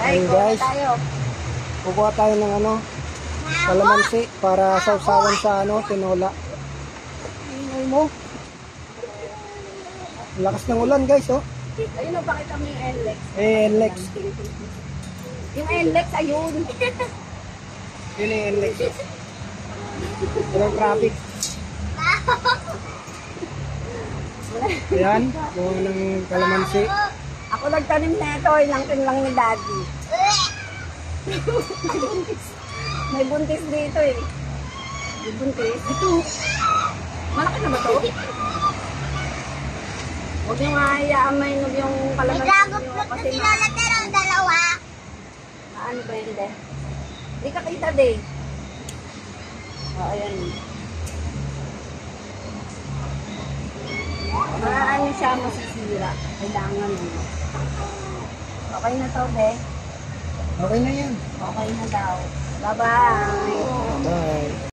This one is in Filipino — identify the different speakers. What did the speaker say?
Speaker 1: Ayun guys, kukuha tayo ng kalamansi para sausawan sa tinola. Ingay mo. Lakas ng ulan guys, oh.
Speaker 2: Ayun, pakita mo yung NLEX.
Speaker 1: NLEX.
Speaker 2: Yung NLEX, ayun.
Speaker 1: Yun yung NLEX. Walang traffic. Ayan, buwan ng kalamansi.
Speaker 2: Ako nagtanim na ito, ilang lang ni Daddy. May buntis dito eh. May buntis. Ito. Malaki na ba ito? Huwag yung hayaan may yung kalamansi.
Speaker 3: Nagagupot na si Lola pero ang dalawa.
Speaker 2: Ano ba yun, de? Hindi ka kita, de. Ayan. Ano siya masisira. Kailangan mo. Okay na to, de.
Speaker 1: Okay na yan.
Speaker 2: Okay na daw. Bye-bye.
Speaker 1: Bye.